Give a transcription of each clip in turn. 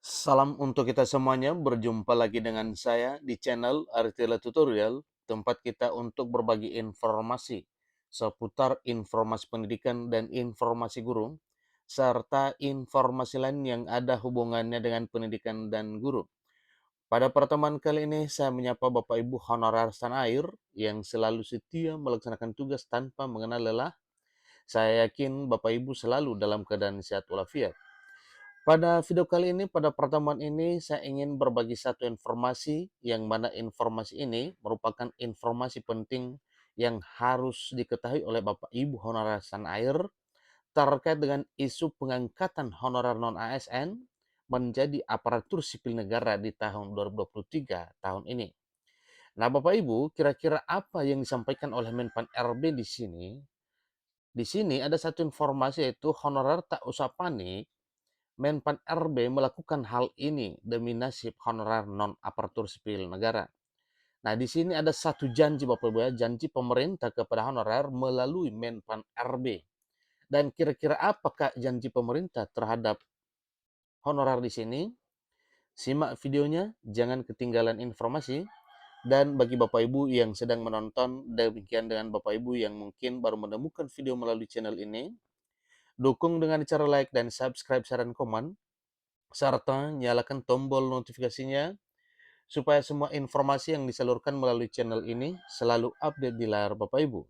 Salam untuk kita semuanya, berjumpa lagi dengan saya di channel Aritila Tutorial, tempat kita untuk berbagi informasi seputar informasi pendidikan dan informasi guru, serta informasi lain yang ada hubungannya dengan pendidikan dan guru. Pada pertemuan kali ini, saya menyapa Bapak Ibu honorer tanah air yang selalu setia melaksanakan tugas tanpa mengenal lelah. Saya yakin Bapak Ibu selalu dalam keadaan sehat walafiat. Pada video kali ini, pada pertemuan ini, saya ingin berbagi satu informasi, yang mana informasi ini merupakan informasi penting yang harus diketahui oleh Bapak Ibu honorer tanah air terkait dengan isu pengangkatan honorer non-ASN menjadi aparatur sipil negara di tahun 2023 tahun ini. Nah, Bapak Ibu, kira-kira apa yang disampaikan oleh Menpan RB di sini? Di sini ada satu informasi, yaitu honorer tak usah panik. Menpan RB melakukan hal ini demi nasib honorer non-aparatur sipil negara. Nah, di sini ada satu janji Bapak Ibu ya, janji pemerintah kepada honorer melalui Menpan RB. Dan kira-kira apakah janji pemerintah terhadap honorer di sini? Simak videonya, jangan ketinggalan informasi. Dan bagi Bapak Ibu yang sedang menonton, demikian dengan Bapak Ibu yang mungkin baru menemukan video melalui channel ini, dukung dengan cara like dan subscribe, share, dan komen, serta nyalakan tombol notifikasinya supaya semua informasi yang disalurkan melalui channel ini selalu update di layar Bapak Ibu.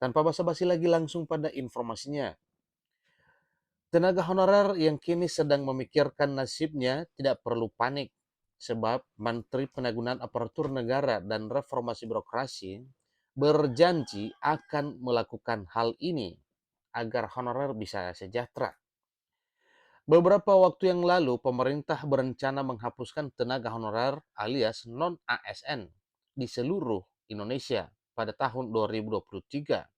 Tanpa basa-basi lagi, langsung pada informasinya. Tenaga honorer yang kini sedang memikirkan nasibnya tidak perlu panik, sebab Menteri Penanggulangan Aparatur Negara dan Reformasi Birokrasi berjanji akan melakukan hal ini agar honorer bisa sejahtera. Beberapa waktu yang lalu, pemerintah berencana menghapuskan tenaga honorer alias non-ASN di seluruh Indonesia pada tahun 2023,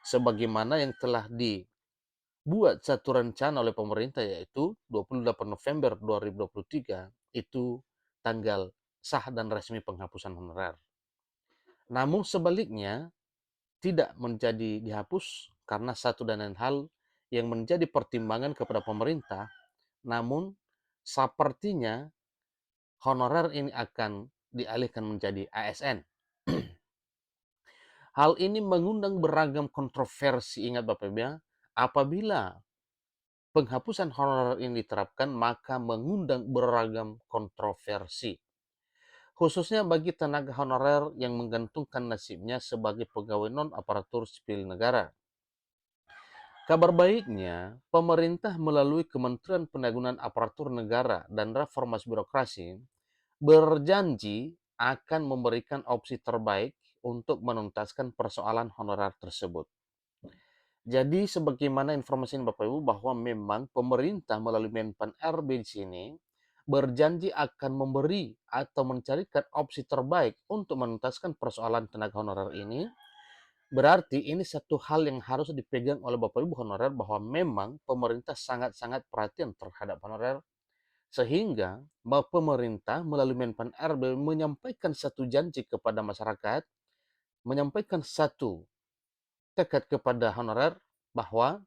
sebagaimana yang telah dibuat satu rencana oleh pemerintah, yaitu 28 November 2023, itu tanggal sah dan resmi penghapusan honorer. Namun sebaliknya, tidak menjadi dihapus karena satu dan lain hal yang menjadi pertimbangan kepada pemerintah. Namun sepertinya honorer ini akan dialihkan menjadi ASN. Hal ini mengundang beragam kontroversi. Ingat Bapak Ibu ya, apabila penghapusan honorer ini diterapkan, maka mengundang beragam kontroversi. Khususnya bagi tenaga honorer yang menggantungkan nasibnya sebagai pegawai non-aparatur sipil negara. Kabar baiknya, pemerintah melalui Kementerian Penanggulangan Aparatur Negara dan Reformasi Birokrasi berjanji akan memberikan opsi terbaik untuk menuntaskan persoalan honorer tersebut. Jadi sebagaimana informasi Bapak Ibu, bahwa memang pemerintah melalui Menpan RB di sini berjanji akan memberi atau mencarikan opsi terbaik untuk menuntaskan persoalan tenaga honorer ini. Berarti ini satu hal yang harus dipegang oleh Bapak Ibu honorer, bahwa memang pemerintah sangat-sangat perhatian terhadap honorer, sehingga pemerintah melalui Menpan RB menyampaikan satu janji kepada masyarakat, menyampaikan satu tekad kepada honorer bahwa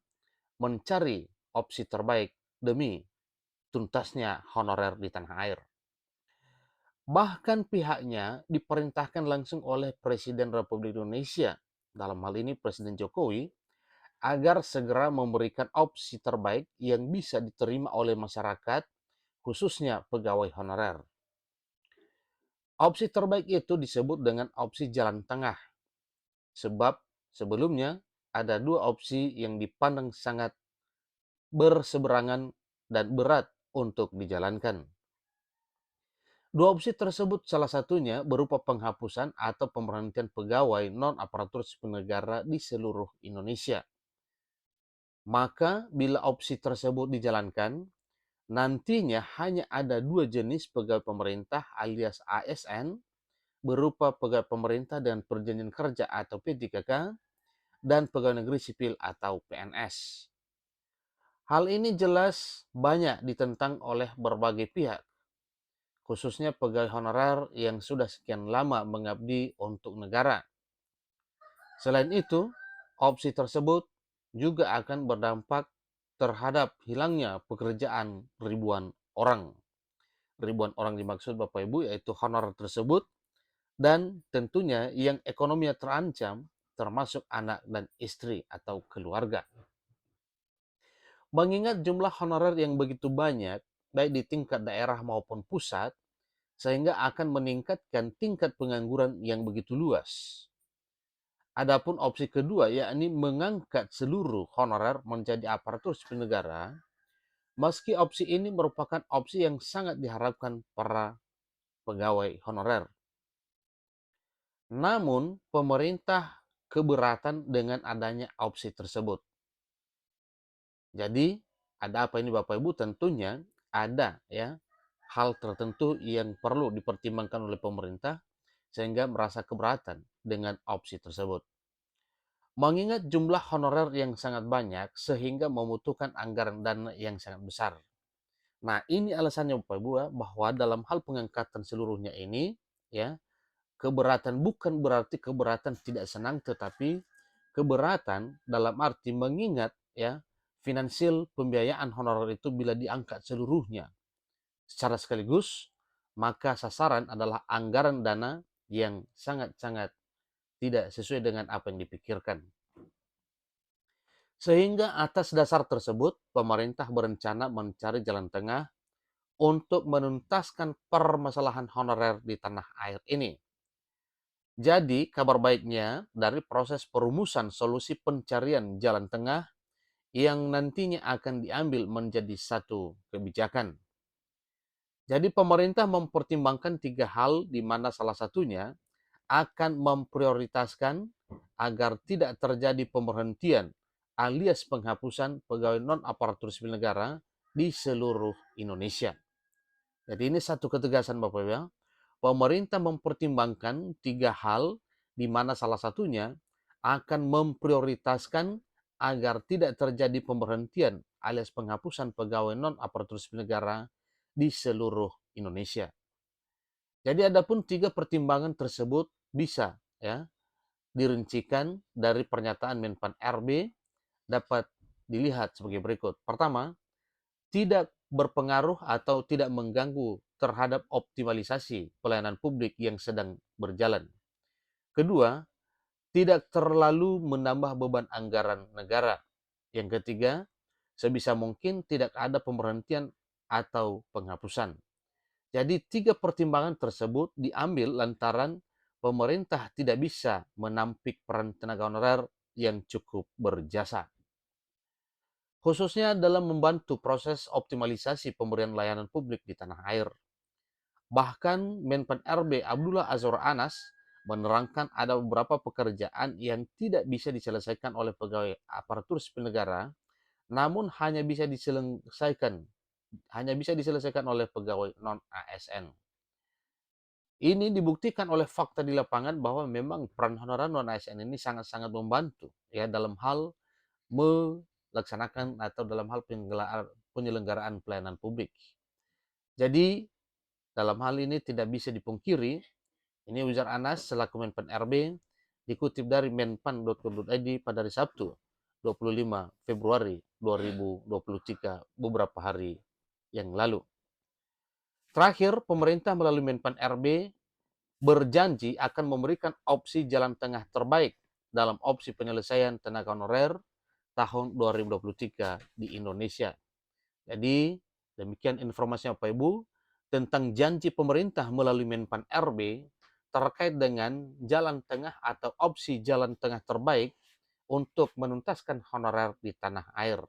mencari opsi terbaik demi tuntasnya honorer di tanah air. Bahkan pihaknya diperintahkan langsung oleh Presiden Republik Indonesia, dalam hal ini Presiden Jokowi, agar segera memberikan opsi terbaik yang bisa diterima oleh masyarakat, khususnya pegawai honorer. Opsi terbaik itu disebut dengan opsi jalan tengah, sebab sebelumnya ada dua opsi yang dipandang sangat berseberangan dan berat untuk dijalankan. Dua opsi tersebut salah satunya berupa penghapusan atau pemberhentian pegawai non-aparatur sipil negara di seluruh Indonesia. Maka bila opsi tersebut dijalankan, nantinya hanya ada dua jenis pegawai pemerintah alias ASN, berupa pegawai pemerintah dengan perjanjian kerja atau P3K, dan pegawai negeri sipil atau PNS. Hal ini jelas banyak ditentang oleh berbagai pihak, khususnya pegawai honorer yang sudah sekian lama mengabdi untuk negara. Selain itu, opsi tersebut juga akan berdampak terhadap hilangnya pekerjaan ribuan orang. ribuan orang dimaksud Bapak Ibu, yaitu honorer tersebut, dan tentunya yang ekonominya terancam termasuk anak dan istri atau keluarga. Mengingat jumlah honorer yang begitu banyak, baik di tingkat daerah maupun pusat, sehingga akan meningkatkan tingkat pengangguran yang begitu luas. Adapun opsi kedua, yakni mengangkat seluruh honorer menjadi aparatur sipil negara, meski opsi ini merupakan opsi yang sangat diharapkan para pegawai honorer. Namun, pemerintah keberatan dengan adanya opsi tersebut. Jadi, ada apa ini Bapak Ibu? Tentunya ada ya hal tertentu yang perlu dipertimbangkan oleh pemerintah sehingga merasa keberatan dengan opsi tersebut. Mengingat jumlah honorer yang sangat banyak sehingga membutuhkan anggaran dana yang sangat besar. Nah, ini alasannya Bapak Ibu bahwa dalam hal pengangkatan seluruhnya ini ya, keberatan bukan berarti keberatan tidak senang, tetapi keberatan dalam arti mengingat ya finansial pembiayaan honorer itu bila diangkat seluruhnya secara sekaligus, maka sasaran adalah anggaran dana yang sangat-sangat tidak sesuai dengan apa yang dipikirkan. Sehingga atas dasar tersebut, pemerintah berencana mencari jalan tengah untuk menuntaskan permasalahan honorer di tanah air ini. Jadi, kabar baiknya dari proses perumusan solusi pencarian jalan tengah yang nantinya akan diambil menjadi satu kebijakan. Jadi, pemerintah mempertimbangkan 3 hal di mana salah satunya akan memprioritaskan agar tidak terjadi pemberhentian alias penghapusan pegawai non-aparatur sipil negara di seluruh Indonesia. Jadi ini satu ketegasan Bapak Ibu ya. Pemerintah mempertimbangkan 3 hal di mana salah satunya akan memprioritaskan agar tidak terjadi pemberhentian alias penghapusan pegawai non-aparatur sipil negara di seluruh Indonesia. Jadi adapun 3 pertimbangan tersebut bisa ya dirincikan dari pernyataan Menpan RB dapat dilihat sebagai berikut. Pertama, tidak berpengaruh atau tidak mengganggu terhadap optimalisasi pelayanan publik yang sedang berjalan. Kedua, tidak terlalu menambah beban anggaran negara. Yang ketiga, sebisa mungkin tidak ada pemberhentian atau penghapusan. Jadi 3 pertimbangan tersebut diambil lantaran pemerintah tidak bisa menampik peran tenaga honorer yang cukup berjasa, khususnya dalam membantu proses optimalisasi pemberian layanan publik di tanah air. Bahkan Menpan RB Abdullah Azwar Anas menerangkan ada beberapa pekerjaan yang tidak bisa diselesaikan oleh pegawai aparatur sipil negara, namun hanya bisa diselesaikan oleh pegawai non-ASN. Ini dibuktikan oleh fakta di lapangan bahwa memang peran honorer non-ASN ini sangat-sangat membantu ya dalam hal melaksanakan atau dalam hal penyelenggaraan pelayanan publik. Jadi dalam hal ini tidak bisa dipungkiri, ini Uzar Anas selaku Menpan RB dikutip dari menpan.co.id pada hari Sabtu 25 Februari 2023 beberapa hari yang lalu. Terakhir, pemerintah melalui Menpan RB berjanji akan memberikan opsi jalan tengah terbaik dalam opsi penyelesaian tenaga honorer tahun 2023 di Indonesia. Jadi, demikian informasinya Bapak Ibu tentang janji pemerintah melalui Menpan RB terkait dengan jalan tengah atau opsi jalan tengah terbaik untuk menuntaskan honorer di tanah air.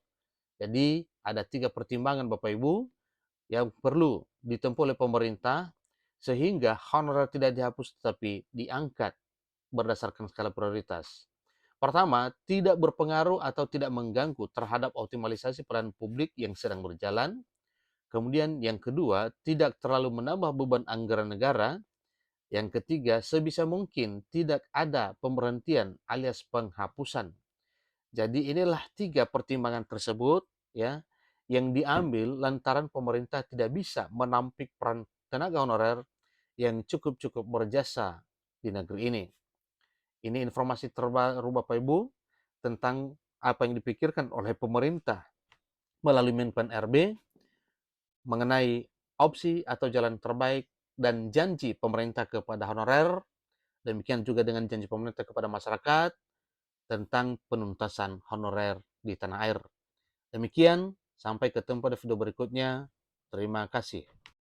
Jadi, ada 3 pertimbangan Bapak Ibu yang perlu ditempuh oleh pemerintah sehingga honorer tidak dihapus tetapi diangkat berdasarkan skala prioritas. Pertama, tidak berpengaruh atau tidak mengganggu terhadap optimalisasi pelayanan publik yang sedang berjalan. Kemudian yang kedua, tidak terlalu menambah beban anggaran negara. Yang ketiga, sebisa mungkin tidak ada pemberhentian alias penghapusan. Jadi inilah 3 pertimbangan tersebut ya yang diambil lantaran pemerintah tidak bisa menampik peran tenaga honorer yang cukup-cukup berjasa di negeri ini. Ini informasi terbaru Bapak Ibu tentang apa yang dipikirkan oleh pemerintah melalui Menpan RB mengenai opsi atau jalan terbaik dan janji pemerintah kepada honorer, demikian juga dengan janji pemerintah kepada masyarakat tentang penuntasan honorer di tanah air. Demikian, sampai ketemu pada video berikutnya. Terima kasih.